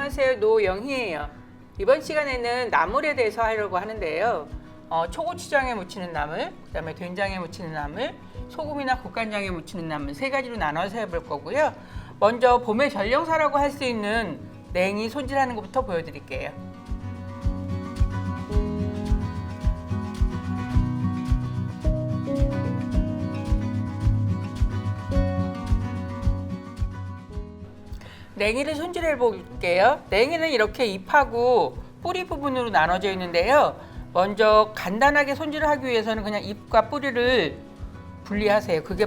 안녕하세요. 노영희예요. 이번 시간에는 나물에 대해서 하려고 하는데요. 초고추장에 무치는 나물, 그다음에 된장에 무치는 나물, 소금이나 국간장에 무치는 나물 세 가지로 나눠서 해볼 거고요. 먼저 봄의 전령사라고 할 수 있는 냉이 손질하는 것부터 보여드릴게요. 냉이를 손질해 볼게요. 냉이는 이렇게 잎하고 뿌리 부분으로 나눠져 있는데요. 먼저 간단하게 손질을 하기 위해서는 그냥 잎과 뿌리를 분리하세요. 그게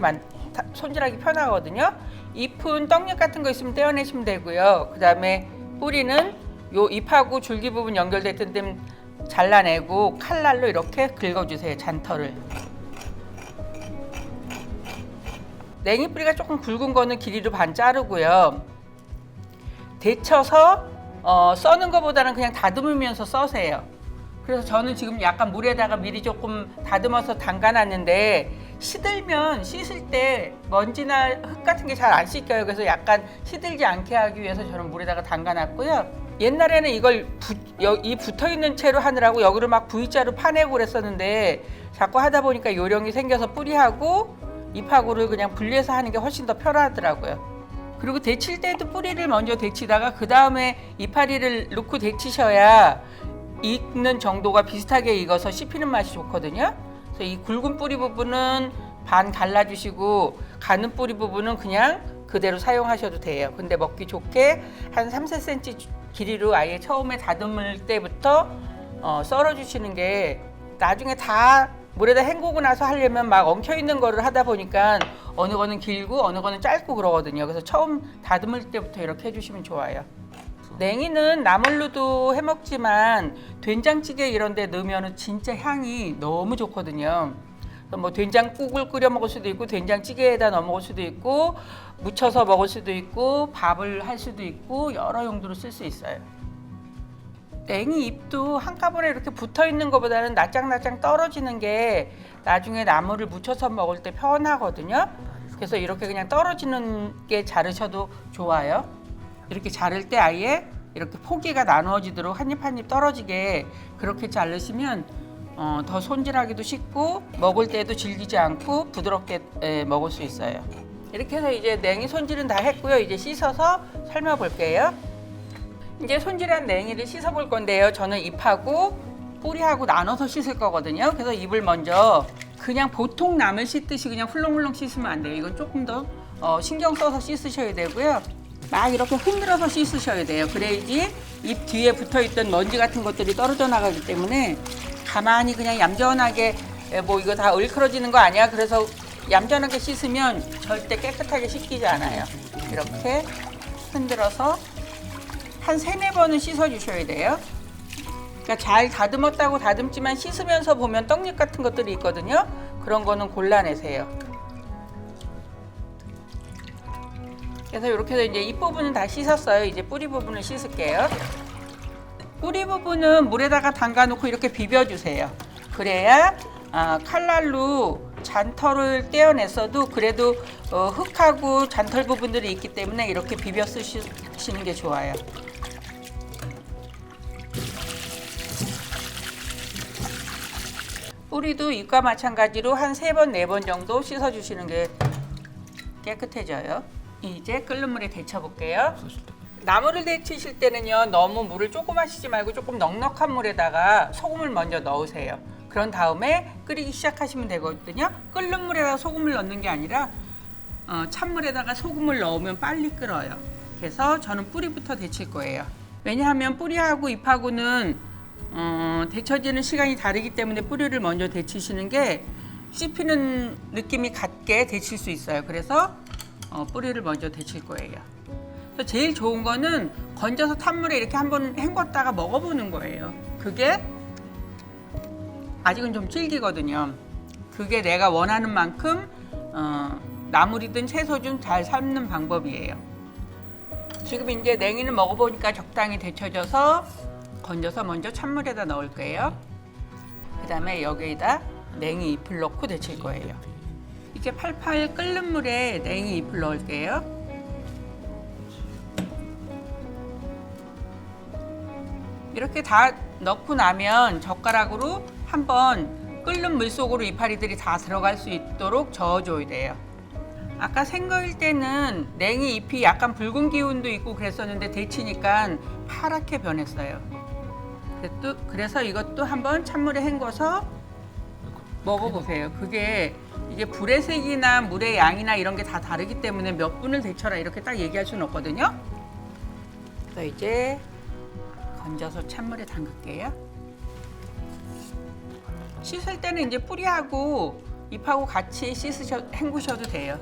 손질하기 편하거든요. 잎은 떡잎 같은 거 있으면 떼어내시면 되고요. 그 다음에 뿌리는 요 잎하고 줄기 부분 연결됐던 데 잘라내고 칼날로 이렇게 긁어주세요. 잔털을. 냉이 뿌리가 조금 굵은 거는 길이로 반 자르고요. 데쳐서 써는 것보다는 그냥 다듬으면서 써세요. 그래서 저는 지금 약간 물에다가 미리 조금 다듬어서 담가놨는데 시들면 씻을 때 먼지나 흙 같은 게 잘 안 씻겨요. 그래서 약간 시들지 않게 하기 위해서 저는 물에다가 담가놨고요. 옛날에는 이걸 이 붙어있는 채로 하느라고 여기를 막 V자로 파내고 그랬었는데 자꾸 하다 보니까 요령이 생겨서 뿌리하고 잎하고를 그냥 분리해서 하는 게 훨씬 더 편하더라고요. 그리고 데칠 때도 뿌리를 먼저 데치다가 그 다음에 이파리를 넣고 데치셔야 익는 정도가 비슷하게 익어서 씹히는 맛이 좋거든요. 그래서 이 굵은 뿌리 부분은 반 갈라주시고 가는 뿌리 부분은 그냥 그대로 사용하셔도 돼요. 근데 먹기 좋게 한 3-4cm 길이로 아예 처음에 다듬을 때부터 썰어주시는 게 나중에 다 물에다 헹구고 나서 하려면 막 엉켜있는 거를 하다 보니까 어느 거는 길고 어느 거는 짧고 그러거든요. 그래서 처음 다듬을 때부터 이렇게 해주시면 좋아요. 냉이는 나물로도 해먹지만 된장찌개 이런 데 넣으면 진짜 향이 너무 좋거든요. 뭐 된장국을 끓여 먹을 수도 있고 된장찌개에다 넣어 먹을 수도 있고 무쳐서 먹을 수도 있고 밥을 할 수도 있고 여러 용도로 쓸 수 있어요. 냉이 잎도 한꺼번에 이렇게 붙어있는 것보다는 납작납작 떨어지는 게 나중에 나물을 무쳐서 먹을 때 편하거든요. 그래서 이렇게 그냥 떨어지는 게 자르셔도 좋아요. 이렇게 자를 때 아예 이렇게 포기가 나누어지도록 한 입 한 입 떨어지게 그렇게 자르시면 더 손질하기도 쉽고 먹을 때도 질기지 않고 부드럽게 먹을 수 있어요. 이렇게 해서 이제 냉이 손질은 다 했고요. 이제 씻어서 삶아 볼게요. 이제 손질한 냉이를 씻어 볼 건데요. 저는 잎하고 뿌리하고 나눠서 씻을 거거든요. 그래서 잎을 먼저 그냥 보통 나물 씻듯이 그냥 훌렁훌렁 씻으면 안 돼요. 이건 조금 더 신경 써서 씻으셔야 되고요. 막 이렇게 흔들어서 씻으셔야 돼요. 그래야지 잎 뒤에 붙어있던 먼지 같은 것들이 떨어져 나가기 때문에 가만히 그냥 얌전하게 뭐 이거 다 얼클어지는 거 아니야? 그래서 얌전하게 씻으면 절대 깨끗하게 씻기지 않아요. 이렇게 흔들어서 한 3-4번은 씻어주셔야 돼요. 그러니까 잘 다듬었다고 다듬지만 씻으면서 보면 떡잎 같은 것들이 있거든요. 그런 거는 골라내세요. 그래서 이렇게 해서 이제 잎 부분은 다 씻었어요. 이제 뿌리 부분을 씻을게요. 뿌리 부분은 물에다가 담가 놓고 이렇게 비벼주세요. 그래야 칼날로 잔털을 떼어냈어도 그래도 흙하고 잔털 부분들이 있기 때문에 이렇게 비벼 쓰시는 게 좋아요. 뿌리도 잎과 마찬가지로 한 3번, 4번 정도 씻어주시는 게 깨끗해져요. 이제 끓는 물에 데쳐볼게요. 나물을 데치실 때는요, 너무 물을 조금 하시지 말고 조금 넉넉한 물에다가 소금을 먼저 넣으세요. 그런 다음에 끓이기 시작하시면 되거든요. 끓는 물에다가 소금을 넣는 게 아니라 찬물에다가 소금을 넣으면 빨리 끓어요. 그래서 저는 뿌리부터 데칠 거예요. 왜냐하면 뿌리하고 잎하고는 데쳐지는 시간이 다르기 때문에 뿌리를 먼저 데치시는 게 씹히는 느낌이 같게 데칠 수 있어요. 그래서 뿌리를 먼저 데칠 거예요. 그래서 제일 좋은 거는 건져서 찬물에 이렇게 한번 헹궜다가 먹어보는 거예요. 그게 아직은 좀 질기거든요. 그게 내가 원하는 만큼 나물이든 채소든 잘 삶는 방법이에요. 지금 이제 냉이를 먹어보니까 적당히 데쳐져서 건져서 먼저 찬물에다 넣을 거예요. 그 다음에 여기에다 냉이 잎을 넣고 데칠 거예요. 이렇게 팔팔 끓는 물에 냉이 잎을 넣을게요. 이렇게 다 넣고 나면 젓가락으로 한번 끓는 물 속으로 이파리들이 다 들어갈 수 있도록 저어줘야 돼요. 아까 생거일 때는 냉이 잎이 약간 붉은 기운도 있고 그랬었는데 데치니까 파랗게 변했어요. 그래서 이것도 한번 찬물에 헹궈서 먹어보세요. 그게 이게 불의 색이나 물의 양이나 이런 게 다 다르기 때문에 몇 분을 데쳐라 이렇게 딱 얘기할 수는 없거든요. 그래서 이제 건져서 찬물에 담글게요. 씻을 때는 이제 뿌리하고 잎하고 같이 헹구셔도 돼요.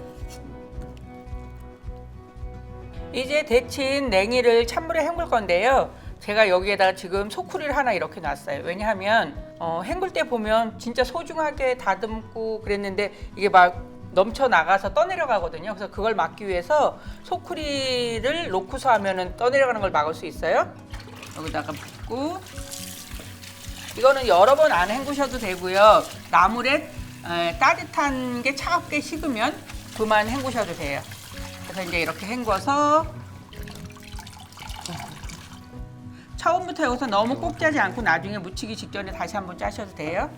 이제 데친 냉이를 찬물에 헹굴 건데요. 제가 여기에다가 지금 소쿠리를 하나 이렇게 놨어요. 왜냐하면 헹굴 때 보면 진짜 소중하게 다듬고 그랬는데 이게 막 넘쳐 나가서 떠내려가거든요. 그래서 그걸 막기 위해서 소쿠리를 놓고서 하면은 떠내려가는 걸 막을 수 있어요. 여기다가 붓고 이거는 여러 번 안 헹구셔도 되고요. 나물에 따뜻한 게 차갑게 식으면 그만 헹구셔도 돼요. 그래서 이제 이렇게 헹궈서 처음부터 여기서 너무 꼭 짜지 않고 나중에 무치기 직전에 다시 한번 짜셔도 돼요.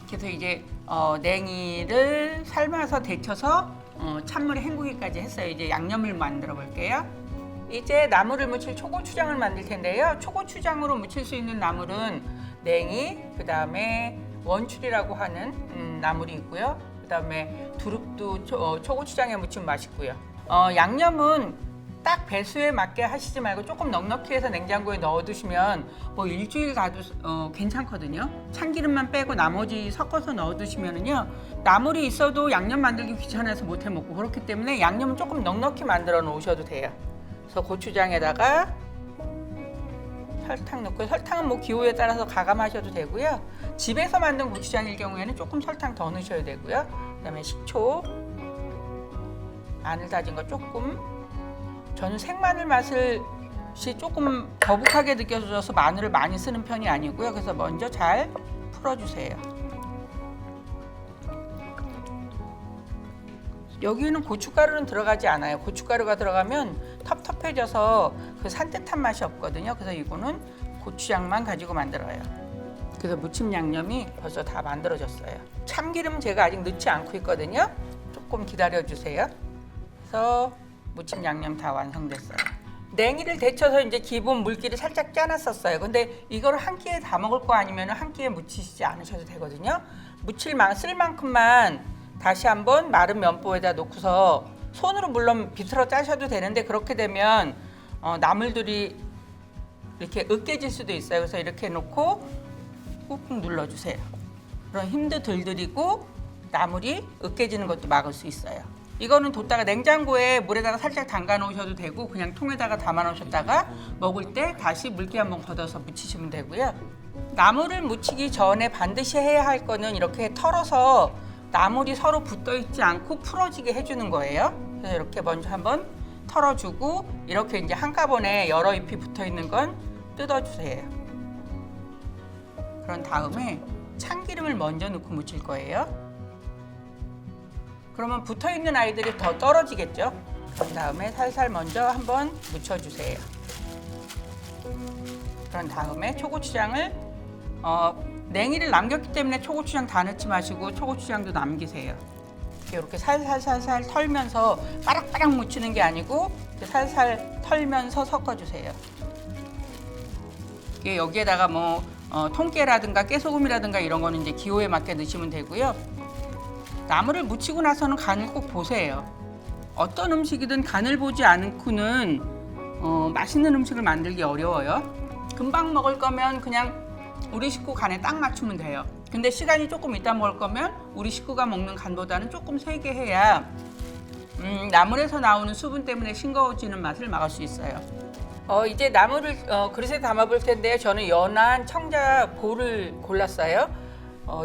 그래서 이제 냉이를 삶아서 데쳐서 찬물에 헹구기까지 했어요. 이제 양념을 만들어 볼게요. 이제 나물을 무칠 초고추장을 만들 텐데요. 초고추장으로 무칠 수 있는 나물은 냉이, 그 다음에 원추리라고 하는 나물이 있고요. 그 다음에 두릅도 초고추장에 무치면 맛있고요. 양념은 딱 배수에 맞게 하시지 말고 조금 넉넉히 해서 냉장고에 넣어두시면 뭐 일주일 가도 괜찮거든요. 참기름만 빼고 나머지 섞어서 넣어두시면은요, 나물이 있어도 양념 만들기 귀찮아서 못 해먹고 그렇기 때문에 양념은 조금 넉넉히 만들어 놓으셔도 돼요. 그래서 고추장에다가 설탕 넣고, 설탕은 뭐 기호에 따라서 가감하셔도 되고요. 집에서 만든 고추장일 경우에는 조금 설탕 더 넣으셔야 되고요. 그다음에 식초, 마늘 다진 거 조금. 저는 생마늘 맛이 조금 거북하게 느껴져서 마늘을 많이 쓰는 편이 아니고요. 그래서 먼저 잘 풀어주세요. 여기는 고춧가루는 들어가지 않아요. 고춧가루가 들어가면 텁텁해져서 그 산뜻한 맛이 없거든요. 그래서 이거는 고추장만 가지고 만들어요. 그래서 무침 양념이 벌써 다 만들어졌어요. 참기름 제가 아직 넣지 않고 있거든요. 조금 기다려주세요. 그래서 무침 양념 다 완성됐어요. 냉이를 데쳐서 이제 기본 물기를 살짝 짜놨었어요. 근데 이걸 한 끼에 다 먹을 거 아니면 한 끼에 무치시지 않으셔도 되거든요. 쓸 만큼만 다시 한번 마른 면보에다 놓고서 손으로 물론 비틀어 짜셔도 되는데 그렇게 되면 나물들이 이렇게 으깨질 수도 있어요. 그래서 이렇게 놓고 꾹꾹 눌러주세요. 그럼 힘도 덜 들이고 나물이 으깨지는 것도 막을 수 있어요. 이거는 뒀다가 냉장고에 물에다가 살짝 담가 놓으셔도 되고 그냥 통에다가 담아 놓으셨다가 먹을 때 다시 물기 한번 걷어서 무치시면 되고요. 나물을 무치기 전에 반드시 해야 할 거는 이렇게 털어서 나물이 서로 붙어 있지 않고 풀어지게 해주는 거예요. 그래서 이렇게 먼저 한번 털어주고 이렇게 이제 한꺼번에 여러 잎이 붙어 있는 건 뜯어주세요. 그런 다음에 참기름을 먼저 넣고 무칠 거예요. 그러면 붙어있는 아이들이 더 떨어지겠죠. 그런 다음에 살살 먼저 한번 묻혀주세요. 그런 다음에 초고추장을 냉이를 남겼기 때문에 초고추장 다 넣지 마시고 초고추장도 남기세요. 이렇게 살살 털면서 빠락빠락 묻히는 게 아니고 살살 털면서 섞어주세요. 여기에다가 뭐 통깨라든가 깨소금이라든가 이런 거는 이제 기호에 맞게 넣으시면 되고요. 나물을 무치고 나서는 간을 꼭 보세요. 어떤 음식이든 간을 보지 않고는 맛있는 음식을 만들기 어려워요. 금방 먹을 거면 그냥 우리 식구 간에 딱 맞추면 돼요. 근데 시간이 조금 있다 먹을 거면 우리 식구가 먹는 간보다는 조금 세게 해야 나물에서 나오는 수분 때문에 싱거워지는 맛을 막을 수 있어요. 이제 나물을 그릇에 담아 볼 텐데요. 저는 연한 청자 볼을 골랐어요.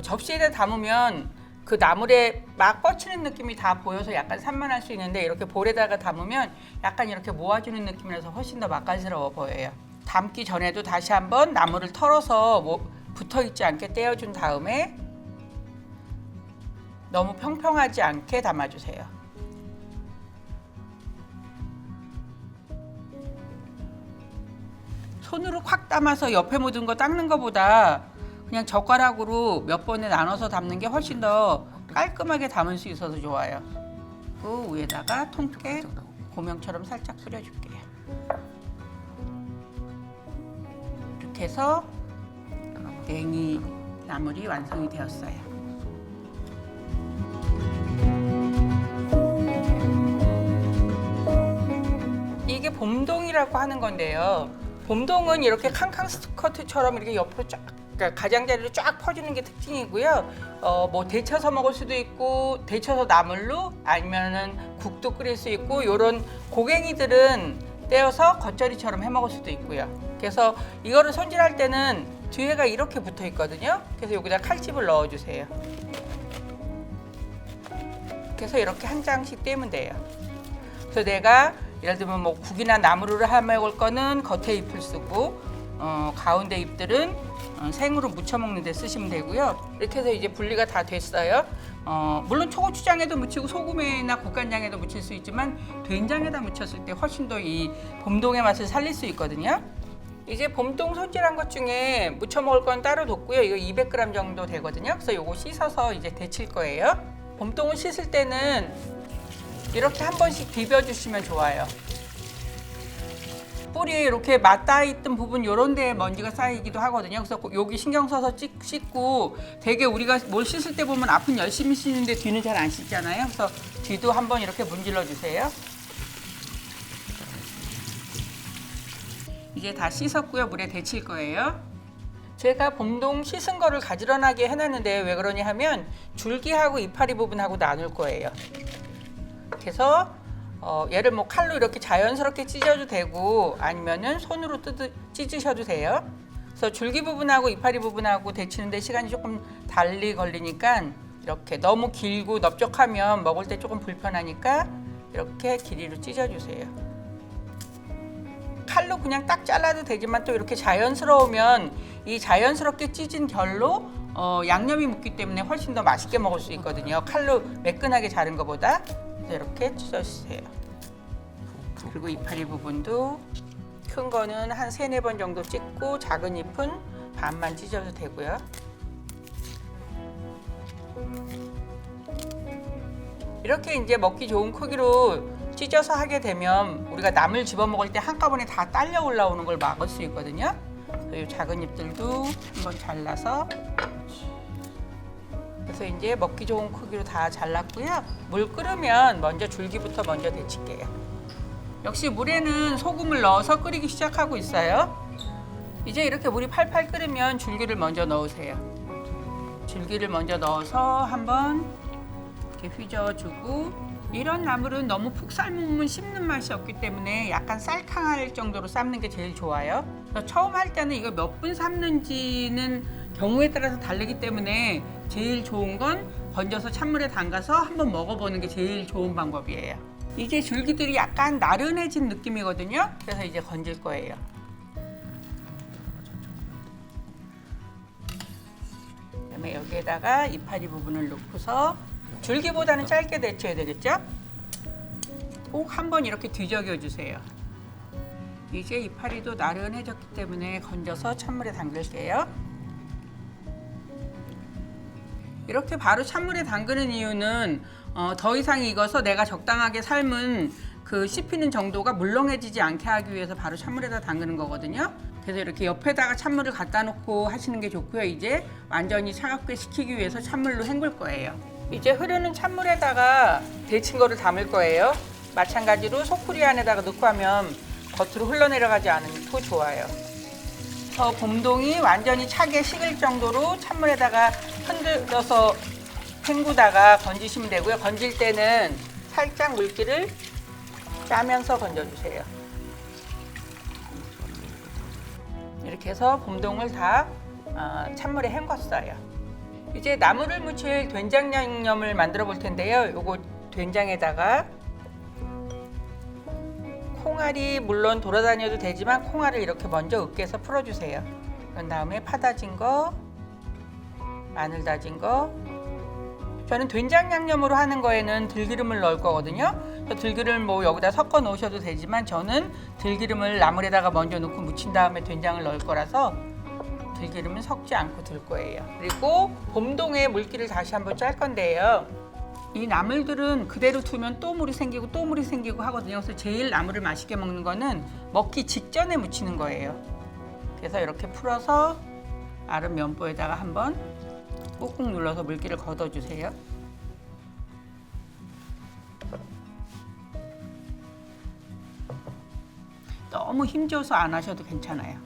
접시에다 담으면 그 나물에 막 뻗치는 느낌이 다 보여서 약간 산만할 수 있는데 이렇게 볼에다가 담으면 약간 이렇게 모아주는 느낌이라서 훨씬 더 맛깔스러워 보여요. 담기 전에도 다시 한번 나물을 털어서 붙어있지 않게 떼어준 다음에 너무 평평하지 않게 담아주세요. 손으로 콱 담아서 옆에 묻은 거 닦는 것보다 그냥 젓가락으로 몇 번에 나눠서 담는 게 훨씬 더 깔끔하게 담을 수 있어서 좋아요. 그 위에다가 통깨 고명처럼 살짝 뿌려줄게요. 이렇게 해서 냉이 나물이 완성이 되었어요. 이게 봄동이라고 하는 건데요. 봄동은 이렇게 캉캉 스커트처럼 이렇게 옆으로 쫙, 그러니까 가장자리로 쫙 퍼주는 게 특징이고요. 뭐 데쳐서 먹을 수도 있고 데쳐서 나물로 아니면은 국도 끓일 수 있고 이런 고갱이들은 떼어서 겉절이처럼 해 먹을 수도 있고요. 그래서 이거를 손질할 때는 뒤에가 이렇게 붙어 있거든요. 그래서 여기다 칼집을 넣어주세요. 그래서 이렇게 한 장씩 떼면 돼요. 그래서 내가 예를 들면 뭐 국이나 나물을 해 먹을 거는 겉에 잎을 쓰고 가운데 잎들은 생으로 무쳐 먹는 데 쓰시면 되고요. 이렇게 해서 이제 분리가 다 됐어요. 물론 초고추장에도 무치고 소금에나 국간장에도 무칠 수 있지만 된장에다 무쳤을 때 훨씬 더 이 봄동의 맛을 살릴 수 있거든요. 이제 봄동 손질한 것 중에 무쳐 먹을 건 따로 뒀고요. 이거 200g 정도 되거든요. 그래서 이거 씻어서 이제 데칠 거예요. 봄동을 씻을 때는 이렇게 한 번씩 비벼주시면 좋아요. 뿌리에 이렇게 맞닿아 있던 부분 이런 데에 먼지가 쌓이기도 하거든요. 그래서 여기 신경 써서 씻고 되게 우리가 뭘 씻을 때 보면 앞은 열심히 씻는데 뒤는 잘 안 씻잖아요. 그래서 뒤도 한번 이렇게 문질러 주세요. 이제 다 씻었고요. 물에 데칠 거예요. 제가 봄동 씻은 거를 가지런하게 해놨는데 왜 그러냐 하면 줄기하고 이파리 부분하고 나눌 거예요. 그래서 얘를 뭐 칼로 이렇게 자연스럽게 찢어도 되고 아니면은 손으로 찢으셔도 돼요. 그래서 줄기 부분하고 이파리 부분하고 데치는데 시간이 조금 달리 걸리니까 이렇게 너무 길고 넓적하면 먹을 때 조금 불편하니까 이렇게 길이로 찢어주세요. 칼로 그냥 딱 잘라도 되지만 또 이렇게 자연스러우면 이 자연스럽게 찢은 결로 양념이 묻기 때문에 훨씬 더 맛있게 먹을 수 있거든요. 칼로 매끈하게 자른 것보다. 이렇게 찢어주세요. 그리고 이파리 부분도 큰 거는 한 3-4번 정도 찢고 작은 잎은 반만 찢어도 되고요. 이렇게 이제 먹기 좋은 크기로 찢어서 하게 되면 우리가 나물 집어 먹을 때 한꺼번에 다 딸려 올라오는 걸 막을 수 있거든요. 그리고 작은 잎들도 한번 잘라서 그래서 이제 먹기 좋은 크기로 다 잘랐고요. 물 끓으면 먼저 줄기부터 먼저 데칠게요. 역시 물에는 소금을 넣어서 끓이기 시작하고 있어요. 이제 이렇게 물이 팔팔 끓으면 줄기를 먼저 넣으세요. 줄기를 먼저 넣어서 한번 이렇게 휘저어주고 이런 나물은 너무 푹 삶으면 씹는 맛이 없기 때문에 약간 쌀캉할 정도로 삶는 게 제일 좋아요. 그래서 처음 할 때는 이거 몇 분 삶는지는 경우에 따라서 다르기 때문에 제일 좋은 건 건져서 찬물에 담가서 한번 먹어보는 게 제일 좋은 방법이에요. 이제 줄기들이 약간 나른해진 느낌이거든요. 그래서 이제 건질 거예요. 그다음에 여기에다가 이파리 부분을 넣고서 줄기보다는 짧게 데쳐야 되겠죠? 꼭 한번 이렇게 뒤적여 주세요. 이제 이파리도 나른해졌기 때문에 건져서 찬물에 담글게요. 이렇게 바로 찬물에 담그는 이유는 더 이상 익어서 내가 적당하게 삶은 그 씹히는 정도가 물렁해지지 않게 하기 위해서 바로 찬물에다 담그는 거거든요. 그래서 이렇게 옆에다가 찬물을 갖다 놓고 하시는 게 좋고요. 이제 완전히 차갑게 식히기 위해서 찬물로 헹굴 거예요. 이제 흐르는 찬물에다가 데친 거를 담을 거예요. 마찬가지로 소쿠리 안에다가 넣고 하면 겉으로 흘러내려가지 않고 좋아요. 봄동이 완전히 차게 식을 정도로 찬물에다가 흔들어서 헹구다가 건지시면 되고요. 건질 때는 살짝 물기를 짜면서 건져주세요. 이렇게 해서 봄동을 다 찬물에 헹궜어요. 이제 나물을 무칠 된장 양념을 만들어 볼 텐데요. 요거 된장에다가 콩알이 물론 돌아다녀도 되지만 콩알을 이렇게 먼저 으깨서 풀어주세요. 그런 다음에 파 다진 거, 마늘 다진 거. 저는 된장 양념으로 하는 거에는 들기름을 넣을 거거든요. 들기름을 뭐 여기다 섞어 놓으셔도 되지만 저는 들기름을 나물에다가 먼저 넣고 무친 다음에 된장을 넣을 거라서 들기름은 섞지 않고 둘 거예요. 그리고 봄동에 물기를 다시 한번 짤 건데요. 이 나물들은 그대로 두면 또 물이 생기고 또 물이 생기고 하거든요. 그래서 제일 나물을 맛있게 먹는 거는 먹기 직전에 무치는 거예요. 그래서 이렇게 풀어서 마른 면보에다가 한번 꾹꾹 눌러서 물기를 걷어주세요. 너무 힘줘서 안 하셔도 괜찮아요.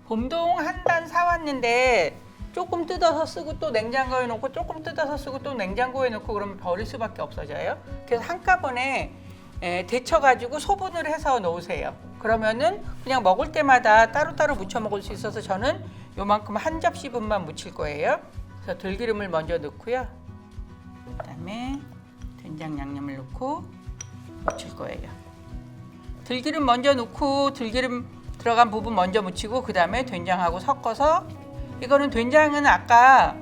봄동 한 단 사왔는데 조금 뜯어서 쓰고 또 냉장고에 넣고 조금 뜯어서 쓰고 또 냉장고에 넣고 그러면 버릴 수밖에 없어져요. 그래서 한꺼번에 데쳐가지고 소분을 해서 놓으세요. 그러면은 그냥 먹을 때마다 따로따로 무쳐 먹을 수 있어서 저는 요만큼 한 접시분만 무칠 거예요. 그래서 들기름을 먼저 넣고요. 그다음에 된장 양념을 넣고 무칠 거예요. 들기름 먼저 넣고 들기름 들어간 부분 먼저 무치고 그 다음에 된장하고 섞어서 이거는 된장은 아까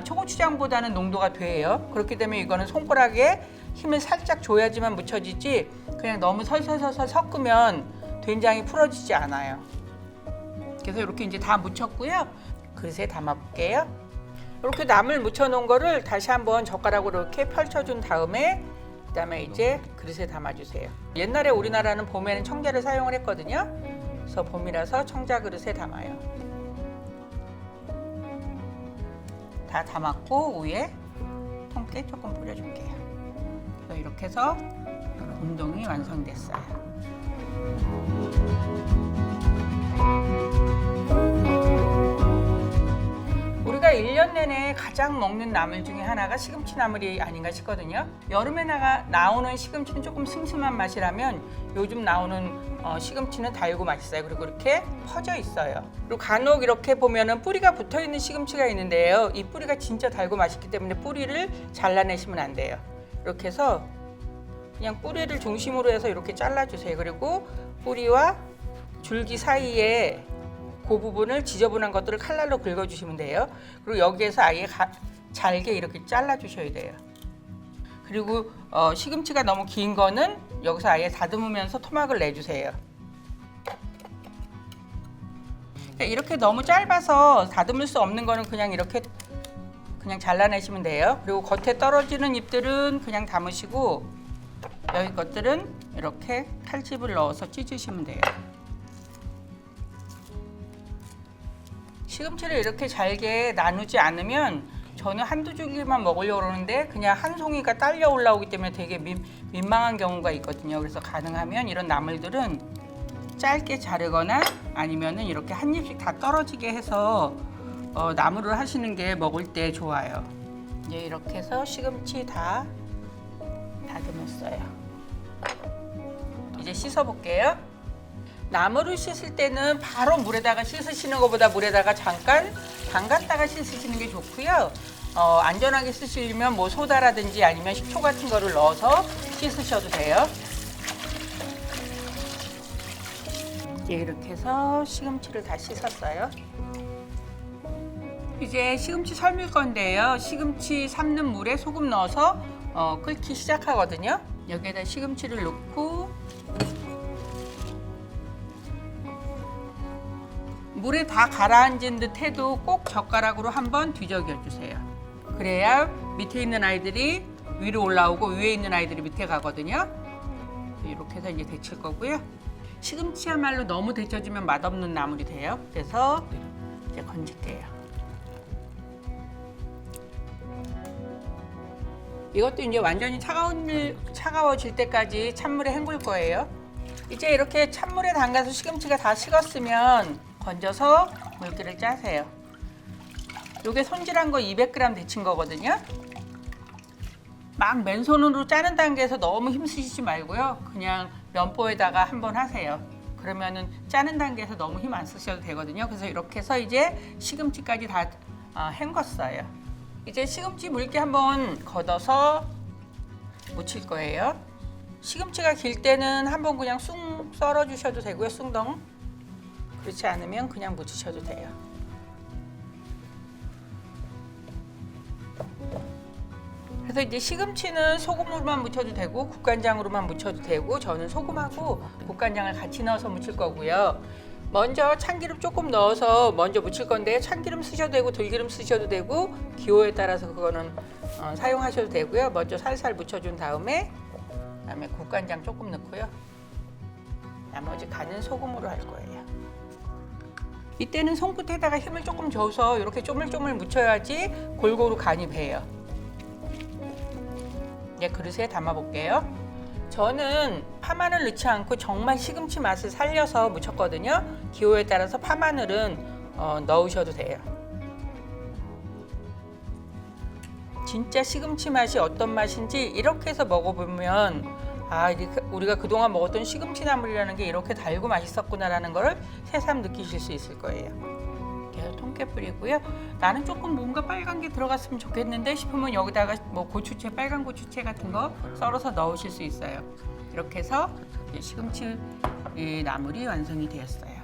초고추장보다는 농도가 돼요. 그렇기 때문에 이거는 손가락에 힘을 살짝 줘야지만 묻혀지지 그냥 너무 설설설설 섞으면 된장이 풀어지지 않아요. 그래서 이렇게 이제 다 묻혔고요. 그릇에 담아 볼게요. 이렇게 나물 묻혀 놓은 거를 다시 한번 젓가락으로 이렇게 펼쳐준 다음에 그다음에 이제 그릇에 담아주세요. 옛날에 우리나라는 봄에는 청자를 사용을 했거든요. 그래서 봄이라서 청자 그릇에 담아요. 다 담았고 위에 통깨 조금 뿌려줄게요. 그래서 이렇게 해서 봄동이 완성됐어요. 우리가 1년 내내 가장 먹는 나물 중에 하나가 시금치 나물이 아닌가 싶거든요. 여름에 나오는 시금치는 조금 슴슴한 맛이라면 요즘 나오는 시금치는 달고 맛있어요. 그리고 이렇게 퍼져 있어요. 그리고 간혹 이렇게 보면은 뿌리가 붙어 있는 시금치가 있는데요. 이 뿌리가 진짜 달고 맛있기 때문에 뿌리를 잘라내시면 안 돼요. 이렇게 해서 그냥 뿌리를 중심으로 해서 이렇게 잘라주세요. 그리고 뿌리와 줄기 사이에 그 부분을 지저분한 것들을 칼날로 긁어주시면 돼요. 그리고 여기에서 아예 잘게 이렇게 잘라주셔야 돼요. 그리고 시금치가 너무 긴 거는 여기서 아예 다듬으면서 토막을 내주세요. 이렇게 너무 짧아서 다듬을 수 없는 거는 그냥 이렇게 그냥 잘라내시면 돼요. 그리고 겉에 떨어지는 잎들은 그냥 담으시고 여기 것들은 이렇게 칼집을 넣어서 찢으시면 돼요. 시금치를 이렇게 잘게 나누지 않으면 저는 한두 줄기만 먹으려고 그러는데 그냥 한 송이가 딸려 올라오기 때문에 되게 민망한 경우가 있거든요. 그래서 가능하면 이런 나물들은 짧게 자르거나 아니면은 이렇게 한 입씩 다 떨어지게 해서 나물을 하시는 게 먹을 때 좋아요. 이제 이렇게 해서 시금치 다 다듬었어요. 이제 씻어 볼게요. 나물을 씻을 때는 바로 물에다가 씻으시는 것보다 물에다가 잠깐 담갔다가 씻으시는 게 좋고요. 안전하게 쓰시려면 뭐 소다라든지 아니면 식초 같은 거를 넣어서 씻으셔도 돼요. 이렇게 해서 시금치를 다 씻었어요. 이제 시금치 삶을 건데요. 시금치 삶는 물에 소금 넣어서 끓기 시작하거든요. 여기에다 시금치를 넣고 물에 다 가라앉은 듯 해도 꼭 젓가락으로 한번 뒤적여 주세요. 그래야 밑에 있는 아이들이 위로 올라오고 위에 있는 아이들이 밑에 가거든요. 이렇게 해서 이제 데칠 거고요. 시금치야말로 너무 데쳐지면 맛없는 나물이 돼요. 그래서 이제 건질게요. 이것도 이제 완전히 차가워질 때까지 찬물에 헹굴 거예요. 이제 이렇게 찬물에 담가서 시금치가 다 식었으면 건져서 물기를 짜세요. 요게 손질한 거 200g 데친 거거든요. 막 맨손으로 짜는 단계에서 너무 힘쓰시지 말고요. 그냥 면보에다가 한번 하세요. 그러면은 짜는 단계에서 너무 힘 안 쓰셔도 되거든요. 그래서 이렇게 해서 이제 시금치까지 다 헹궜어요. 이제 시금치 물기 한번 걷어서 무칠 거예요. 시금치가 길 때는 한번 그냥 쑥 썰어 주셔도 되고요. 쑥덩. 그렇지 않으면 그냥 무치셔도 돼요. 그래서 이제 시금치는 소금으로만 무쳐도 되고 국간장으로만 무쳐도 되고 저는 소금하고 국간장을 같이 넣어서 무칠 거고요. 먼저 참기름 조금 넣어서 먼저 무칠 건데 참기름 쓰셔도 되고 들기름 쓰셔도 되고 기호에 따라서 그거는 사용하셔도 되고요. 먼저 살살 무쳐준 다음에 그다음에 국간장 조금 넣고요. 나머지 간은 소금으로 할 거예요. 이때는 손끝에다가 힘을 조금 줘서 이렇게 쪼물쪼물 묻혀야지 골고루 간이 배요. 이제 그릇에 담아 볼게요. 저는 파마늘 넣지 않고 정말 시금치 맛을 살려서 무쳤거든요. 기호에 따라서 파마늘은 넣으셔도 돼요. 진짜 시금치 맛이 어떤 맛인지 이렇게 해서 먹어보면 우리가 그동안 먹었던 시금치 나물이라는 게 이렇게 달고 맛있었구나라는 걸 새삼 느끼실 수 있을 거예요. 이렇게 통깨 뿌리고요. 나는 조금 뭔가 빨간 게 들어갔으면 좋겠는데 싶으면 여기다가 뭐 고추채, 빨간 고추채 같은 거 썰어서 넣으실 수 있어요. 이렇게 해서 시금치 나물이 완성이 되었어요.